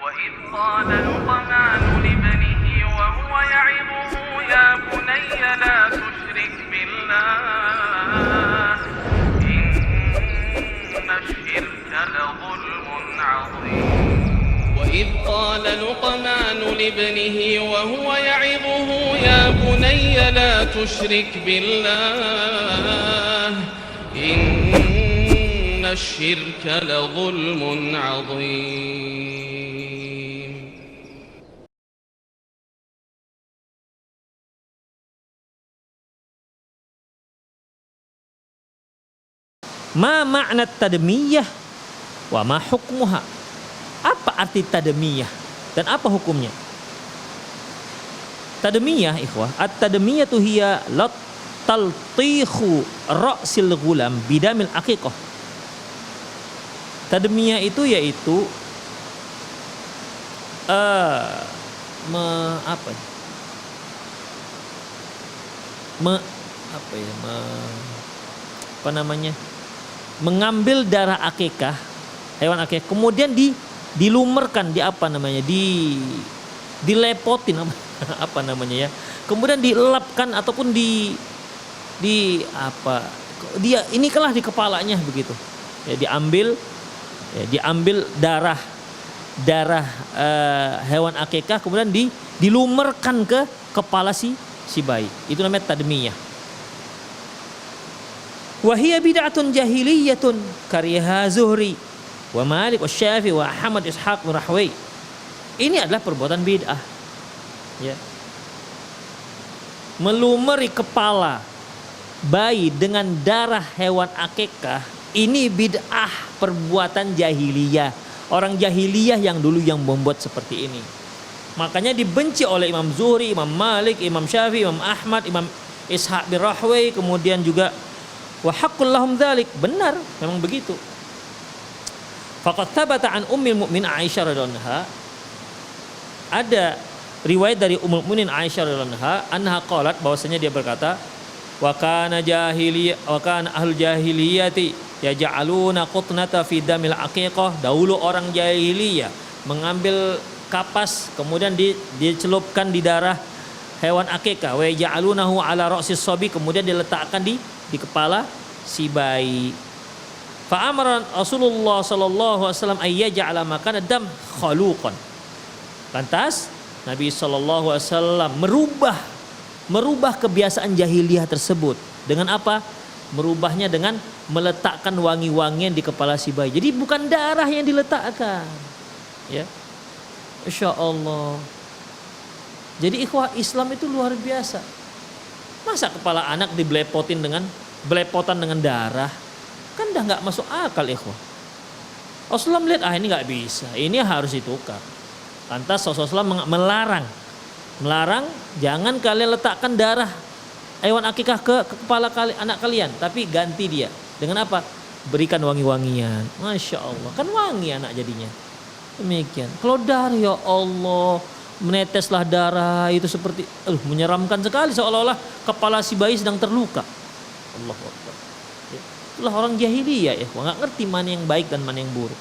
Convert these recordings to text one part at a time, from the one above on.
وإذ قال لقمان لابنه وهو يعظه يا بني لا تشرك بالله إن الشرك لظلم عظيم وإذ قال لقمان لابنه وهو يعظه يا بني لا تشرك بالله إن الشرك لظلم عظيم. Ma makna tadmiyah wa ma hukmuha. Apa arti tadmiyah dan apa hukumnya? Tadmiyah ikhwah, at-tadmiyatu hiya taltihu ra'sil ghulam bidamil aqiqah. Tadmiyah itu yaitu mengambil darah akikah, hewan akikah, kemudian dilumerkan, dilepotin apa namanya ya, kemudian dilapkan ataupun inilah di kepalanya begitu ya, diambil darah hewan akikah, kemudian dilumerkan ke kepala si bayi. Itu namanya tadmiyah. Wahia bid'atun jahiliyatun kariha Zuhri wa Malik wa Syafi'i wa Ahmad Ishaq wa Rahway. Ini adalah perbuatan bid'ah. Ya. Melumeri kepala bayi dengan darah hewan akikah, ini bid'ah, perbuatan jahiliyah. Orang jahiliyah yang dulu yang membuat seperti ini. Makanya dibenci oleh Imam Zuhri, Imam Malik, Imam Syafi'i, Imam Ahmad, Imam Ishaq bin Rahway, kemudian juga wa haqqul lahum dzalik, benar, memang begitu. Faqad thabata an ummil mukminin Aisyah radhiyallahu anha, ada riwayat dari Ummul Mukminin Aisyah radhiyallahu anha, anha qalat, bahwasanya dia berkata, wa kana ahlul jahiliyati yaj'aluna qutnata fi damil aqiqah. Dahulu orang jahiliyah mengambil kapas kemudian dicelupkan di darah hewan akikah, wa yaj'alunahu ala ra'sis sabi, kemudian diletakkan di kepala si bayi. Fa amara Rasulullah sallallahu alaihi wasallam ay yaj'ala makana dam khaluqan. Lantas Nabi sallallahu alaihi wasallam merubah kebiasaan jahiliyah tersebut dengan apa? Merubahnya dengan meletakkan wangi-wangian di kepala si bayi. Jadi bukan darah yang diletakkan. Ya. Insya Allah. Jadi ikhwah, Islam itu luar biasa. Masa kepala anak dibelepotan dengan darah? Kan dah nggak masuk akal ikhwah. Rasulullah melihat ini nggak bisa, ini harus ditukar. Lantas Rasulullah melarang jangan kalian letakkan darah hewan akikah ke kepala anak kalian, tapi ganti dia dengan apa? Berikan wangi-wangian. Masya Allah, kan wangi anak jadinya. Demikian. Kalau darah, ya Allah, meneteslah darah itu seperti menyeramkan sekali, seolah-olah kepala si bayi sedang terluka. Allahu Akbar. Itulah orang jahiliyah ya, nggak ngerti mana yang baik dan mana yang buruk.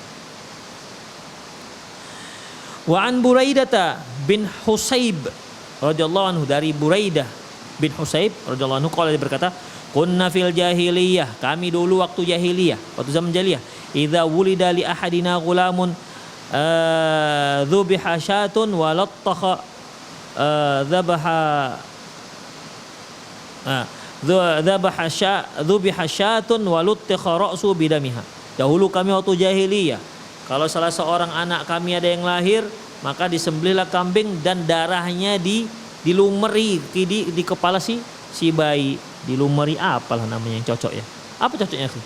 Wa an Buraidah bin Husayb radhiyallahu anhu, dari Buraidah bin Husayb radhiyallahu anhu, qala, dia berkata, kunna fil jahiliyah, kami dulu waktu jahiliyah, waktu zaman jahiliyah, idza wulida li ahadina ghulamun dhubiha syatun wa lattaha dhubiha syatun wa luttikha ra'su bidamiha. Dahulu kami waktu jahiliyah, kalau salah seorang anak kami ada yang lahir, maka disembelihlah kambing dan darahnya dilumeri di kepala si bayi. Dilumeri apalah namanya yang cocok ya? Apa cocoknya sih?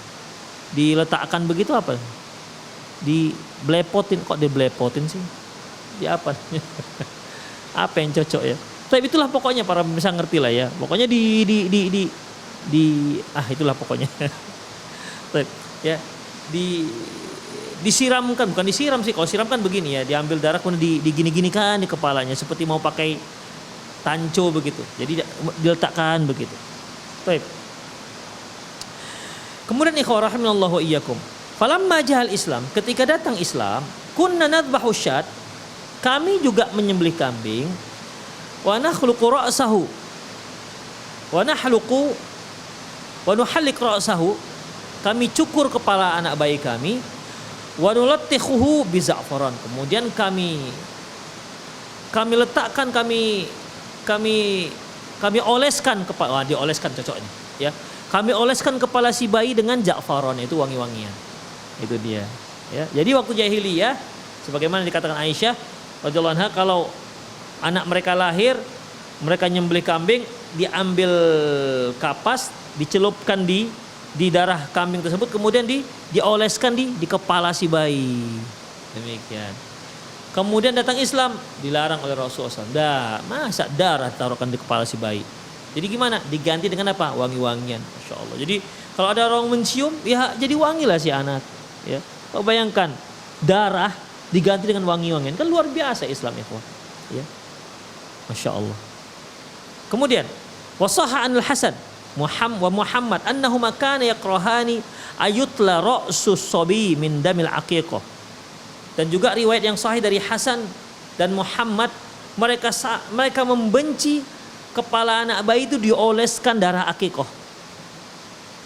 Diletakkan begitu apa? Dibelepotin, kok dibelepotin sih? Di apa? Apa yang cocok ya? Tapi itulah pokoknya, para pemirsa ngerti lah ya. Pokoknya itulah pokoknya. Ya, disiramkan, bukan disiram sih. Kalau siram kan begini ya, diambil darah kemudian digini-ginikan di kepalanya seperti mau pakai tanco begitu. Jadi diletakkan begitu. Baik. Kemudian ikhwah rahimallahu wa iyyakum. Falamma jahal Islam, ketika datang Islam, kunna nadbahu syat, kami juga menyembelih kambing, wa nakhluqu ra'sahu wa nahluqu wa nuhalliq ra'sahu, kami cukur kepala anak bayi kami, wa nulattikhuhu bi za'faran, kemudian kami letakkan, kami oleskan kepala, dioleskan cocok ini ya, kami oleskan kepala si bayi dengan za'faran, itu wangi-wangian. Itu dia ya. Jadi waktu jahiliyah sebagaimana dikatakan Aisyah radhiyallahu anha, kalau anak mereka lahir, mereka nyembelih kambing, diambil kapas, dicelupkan di darah kambing tersebut, kemudian dioleskan di kepala si bayi. Demikian. Kemudian datang Islam, dilarang oleh Rasulullah SAW. Masa darah taruhkan di kepala si bayi. Jadi gimana? Diganti dengan apa? Wangi-wangian. Masya Allah. Jadi kalau ada orang mencium, ya jadi wangilah si anak. Ya. Kau bayangkan darah diganti dengan wangi-wangian, kan luar biasa Islam ikhwah. Ya. Masya Allah. Kemudian wasahha anil Hasan wa Muhammad annahuma kana yakrahani ayutla ra'sus sabi min damil aqiqah. Dan juga riwayat yang sahih dari Hasan dan Muhammad, mereka membenci kepala anak bayi itu dioleskan darah aqiqah.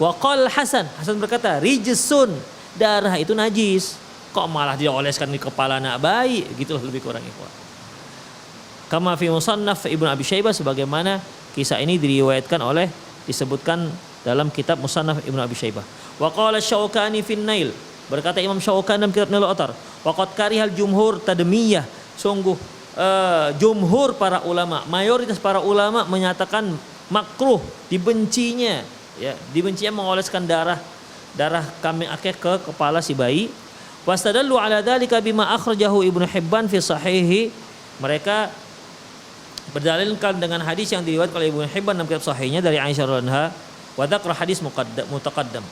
Wa qala Hasan berkata, rijsun, darah itu najis, kok malah dioleskan di kepala anak bayi, gitulah lebih kurang ikhwah. Kama fi Musannaf Ibnu Abi Syaibah, sebagaimana kisah ini disebutkan dalam kitab Musannaf Ibnu Abi Syaibah. Wa qala Syaukani fin Nail, berkata Imam Syaukani dalam kitab Nailul Autar, waqad karihal jumhur tadmiyah, sungguh jumhur para ulama, mayoritas para ulama menyatakan makruh, dibencinya mengoleskan darah kambing akik ke kepala si bayi. Wastadallu ala dzalika bima akhrajahu Ibnu Hibban fi sahihi, mereka berdalilkan dengan hadis yang diriwayatkan oleh Ibnu Hibban dalam kitab sahihnya dari Aisyah radhiyallahu anha, wa dzakra hadis mutaqaddim.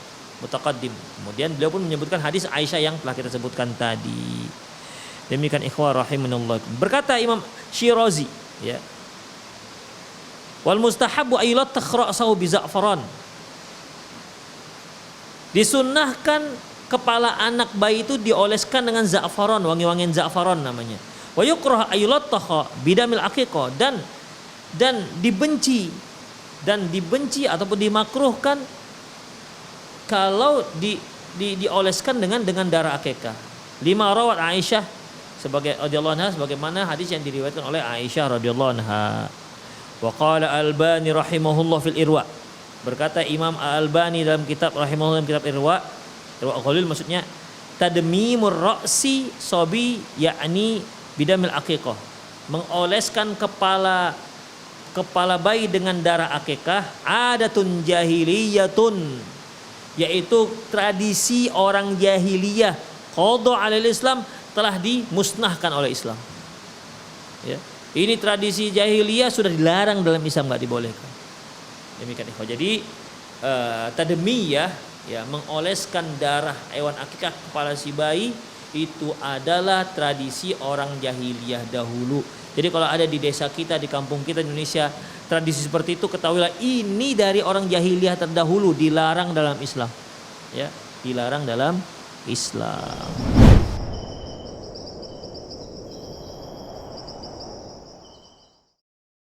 Kemudian beliau pun menyebutkan hadis Aisyah yang telah kita sebutkan tadi. Demikian ikhwah rahimanallah. Berkata Imam Syirazi, ya, wal mustahabu aylat takhra'sahu bi za'faran, disunnahkan kepala anak bayi itu dioleskan dengan za'faran, wangi-wangian za'faran namanya. Wa yukrah ayulattaha bidamil aqiqah, dan dibenci ataupun dimakruhkan kalau dioleskan dengan darah akikah. Lima rawat Aisyah sebagai radhiyallahu anha, sebagaimana hadis yang diriwayatkan oleh Aisyah radhiyallahu anha. Wa qala Albani rahimahullah fil Irwa, berkata Imam Al-Albani dalam kitab rahimahullah dalam kitab Irwa Ghalil, maksudnya tadmimur ra'si sabi yakni bidamil aqiqah, mengoleskan kepala bayi dengan darah akikah, adatun jahiliyatun, yaitu tradisi orang jahiliyah, qada 'alal Islam, telah dimusnahkan oleh Islam. Ya. Ini tradisi jahiliyah sudah dilarang dalam Islam, enggak dibolehkan. Demikian ikhwah. Jadi tadmiyah, ya, mengoleskan darah hewan akikah kepala si bayi, itu adalah tradisi orang jahiliyah dahulu. Jadi kalau ada di desa kita, di kampung kita di Indonesia, tradisi seperti itu, ketahuilah ini dari orang jahiliyah terdahulu, dilarang dalam Islam. Ya, dilarang dalam Islam.